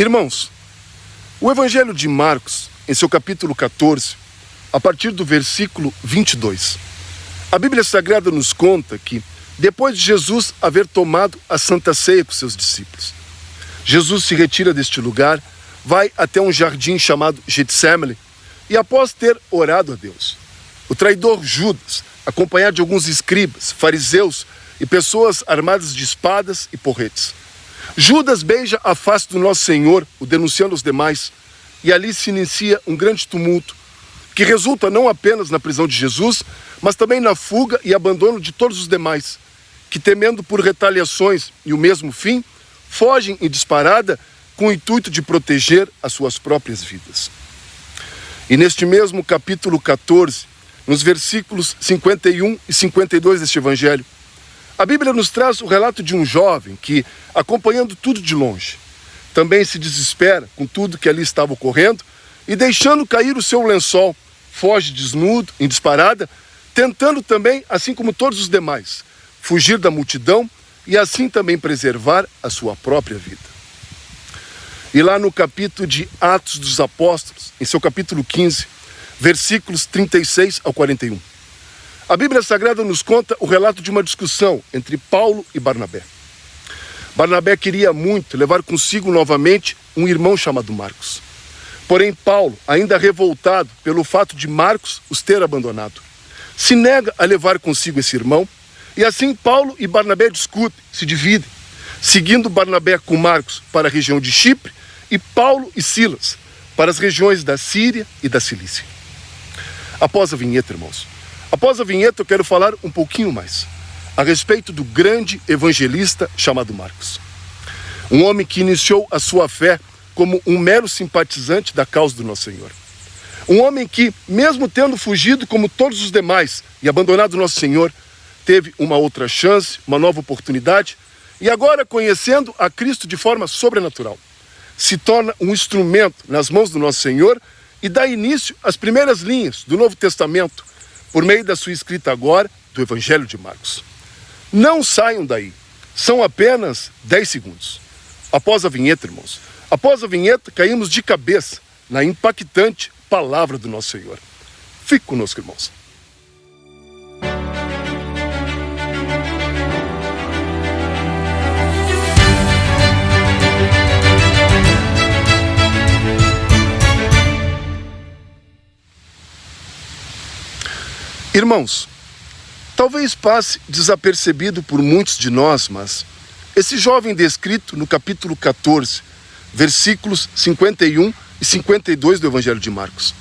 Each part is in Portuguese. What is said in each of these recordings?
Irmãos, o Evangelho de Marcos, em seu capítulo 14, a partir do versículo 22, a Bíblia Sagrada nos conta que, depois de Jesus haver tomado a Santa Ceia com seus discípulos, Jesus se retira deste lugar, vai até um jardim chamado Getsêmani e, após ter orado a Deus, o traidor Judas, acompanhado de alguns escribas, fariseus e pessoas armadas de espadas e porretes, Judas beija a face do nosso Senhor, o denunciando aos demais, e ali se inicia um grande tumulto, que resulta não apenas na prisão de Jesus, mas também na fuga e abandono de todos os demais, que, temendo por retaliações e o mesmo fim, fogem em disparada com o intuito de proteger as suas próprias vidas. E neste mesmo capítulo 14, nos versículos 51 e 52 deste Evangelho, a Bíblia nos traz o relato de um jovem que, acompanhando tudo de longe, também se desespera com tudo que ali estava ocorrendo e, deixando cair o seu lençol, foge desnudo, em disparada, tentando também, assim como todos os demais, fugir da multidão e assim também preservar a sua própria vida. E lá no capítulo de Atos dos Apóstolos, em seu capítulo 15, versículos 36 ao 41, a Bíblia Sagrada nos conta o relato de uma discussão entre Paulo e Barnabé. Barnabé queria muito levar consigo novamente um irmão chamado Marcos. Porém, Paulo, ainda revoltado pelo fato de Marcos os ter abandonado, se nega a levar consigo esse irmão, e assim Paulo e Barnabé discutem, se dividem, seguindo Barnabé com Marcos para a região de Chipre e Paulo e Silas para as regiões da Síria e da Cilícia. Após a vinheta, irmãos, após a vinheta eu quero falar um pouquinho mais a respeito do grande evangelista chamado Marcos. Um homem que iniciou a sua fé como um mero simpatizante da causa do nosso Senhor. Um homem que, mesmo tendo fugido como todos os demais e abandonado nosso Senhor, teve uma outra chance, uma nova oportunidade, e agora, conhecendo a Cristo de forma sobrenatural, se torna um instrumento nas mãos do nosso Senhor e dá início às primeiras linhas do Novo Testamento, por meio da sua escrita agora do Evangelho de Marcos. Não saiam daí, são apenas 10 segundos. Após a vinheta, irmãos, após a vinheta, caímos de cabeça na impactante palavra do nosso Senhor. Fique conosco, irmãos. Irmãos, talvez passe desapercebido por muitos de nós, mas esse jovem descrito no capítulo 14, versículos 51 e 52 do Evangelho de Marcos,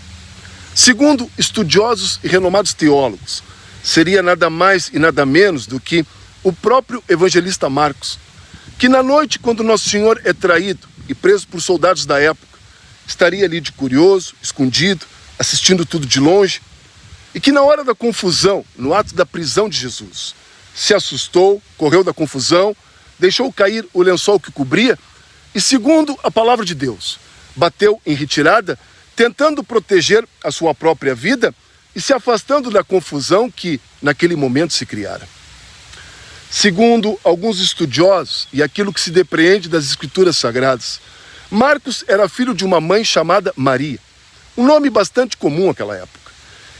segundo estudiosos e renomados teólogos, seria nada mais e nada menos do que o próprio evangelista Marcos, que na noite, quando Nosso Senhor é traído e preso por soldados da época, estaria ali de curioso, escondido, assistindo tudo de longe, e que na hora da confusão, no ato da prisão de Jesus, se assustou, correu da confusão, deixou cair o lençol que cobria e, segundo a palavra de Deus, bateu em retirada, tentando proteger a sua própria vida e se afastando da confusão que naquele momento se criara. Segundo alguns estudiosos e aquilo que se depreende das Escrituras Sagradas, Marcos era filho de uma mãe chamada Maria, um nome bastante comum naquela época.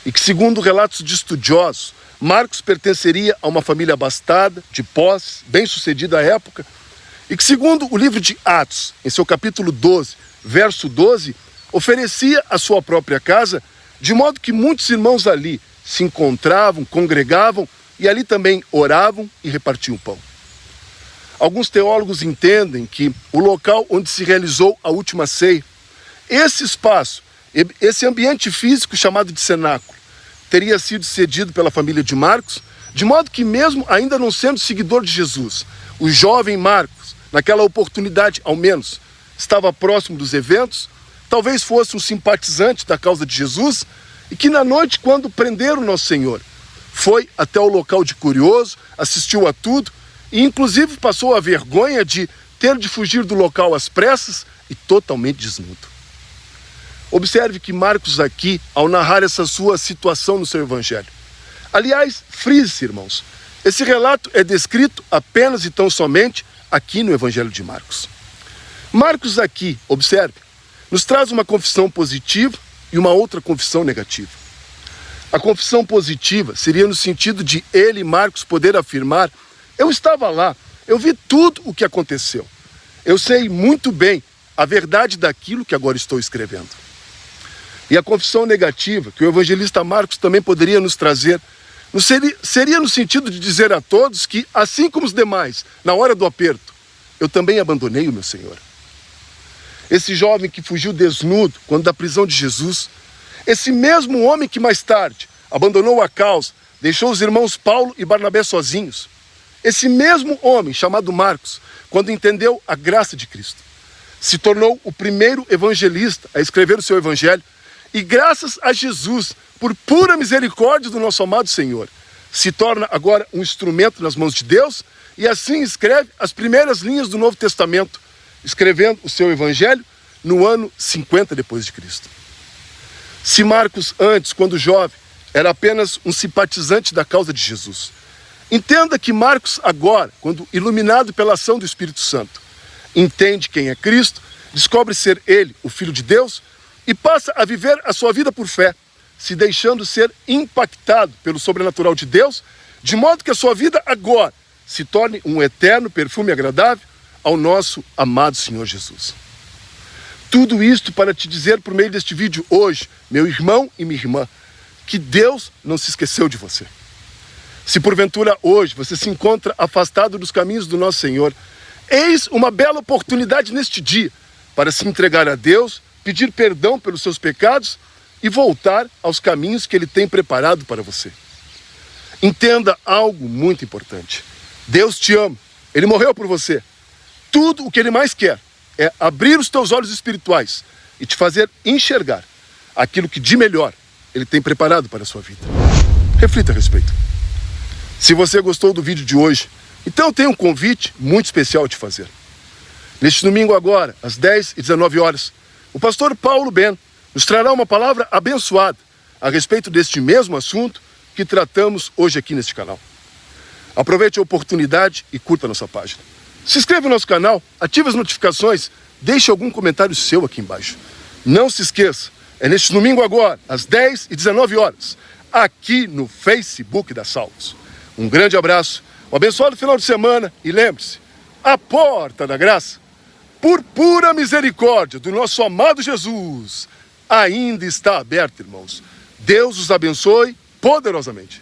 E que, segundo relatos de estudiosos, Marcos pertenceria a uma família abastada, de posse, bem-sucedida à época, e que, segundo o livro de Atos, em seu capítulo 12, verso 12, oferecia a sua própria casa, de modo que muitos irmãos ali se encontravam, congregavam, e ali também oravam e repartiam pão. Alguns teólogos entendem que o local onde se realizou a última ceia, esse espaço, esse ambiente físico chamado de cenáculo, teria sido cedido pela família de Marcos, de modo que, mesmo ainda não sendo seguidor de Jesus, o jovem Marcos, naquela oportunidade ao menos, estava próximo dos eventos, talvez fosse um simpatizante da causa de Jesus, e que na noite, quando prenderam Nosso Senhor, foi até o local de curioso, assistiu a tudo, e inclusive passou a vergonha de ter de fugir do local às pressas e totalmente desnudo. Observe que Marcos aqui, ao narrar essa sua situação no seu evangelho. Aliás, frise-se, irmãos, esse relato é descrito apenas e tão somente aqui no Evangelho de Marcos. Marcos aqui, observe, nos traz uma confissão positiva e uma outra confissão negativa. A confissão positiva seria no sentido de ele, Marcos, poder afirmar: eu estava lá, eu vi tudo o que aconteceu. Eu sei muito bem a verdade daquilo que agora estou escrevendo. E a confissão negativa, que o evangelista Marcos também poderia nos trazer, seria no sentido de dizer a todos que, assim como os demais, na hora do aperto, eu também abandonei o meu Senhor. Esse jovem que fugiu desnudo quando da prisão de Jesus, esse mesmo homem que mais tarde abandonou a causa, deixou os irmãos Paulo e Barnabé sozinhos, esse mesmo homem chamado Marcos, quando entendeu a graça de Cristo, se tornou o primeiro evangelista a escrever o seu evangelho e, graças a Jesus, por pura misericórdia do nosso amado Senhor, se torna agora um instrumento nas mãos de Deus e assim escreve as primeiras linhas do Novo Testamento, escrevendo o seu evangelho no ano 50 depois de Cristo. Se Marcos antes, quando jovem, era apenas um simpatizante da causa de Jesus, entenda que Marcos agora, quando iluminado pela ação do Espírito Santo, entende quem é Cristo, descobre ser ele, o Filho de Deus, e passa a viver a sua vida por fé, se deixando ser impactado pelo sobrenatural de Deus, de modo que a sua vida agora se torne um eterno perfume agradável ao nosso amado Senhor Jesus. Tudo isto para te dizer por meio deste vídeo hoje, meu irmão e minha irmã, que Deus não se esqueceu de você. Se porventura hoje você se encontra afastado dos caminhos do nosso Senhor, eis uma bela oportunidade neste dia para se entregar a Deus, pedir perdão pelos seus pecados e voltar aos caminhos que Ele tem preparado para você. Entenda algo muito importante. Deus te ama, Ele morreu por você. Tudo o que Ele mais quer é abrir os teus olhos espirituais e te fazer enxergar aquilo que de melhor Ele tem preparado para a sua vida. Reflita a respeito. Se você gostou do vídeo de hoje, então eu tenho um convite muito especial a te fazer. Neste domingo agora, às 10 e 19 horas, o pastor Paulo Ben nos trará uma palavra abençoada a respeito deste mesmo assunto que tratamos hoje aqui neste canal. Aproveite a oportunidade e curta a nossa página. Se inscreva no nosso canal, ative as notificações, deixe algum comentário seu aqui embaixo. Não se esqueça, é neste domingo agora, às 10 e 19 horas, aqui no Facebook da Salvos. Um grande abraço, um abençoado final de semana e lembre-se, a porta da graça, por pura misericórdia do nosso amado Jesus, ainda está aberta, irmãos. Deus os abençoe poderosamente.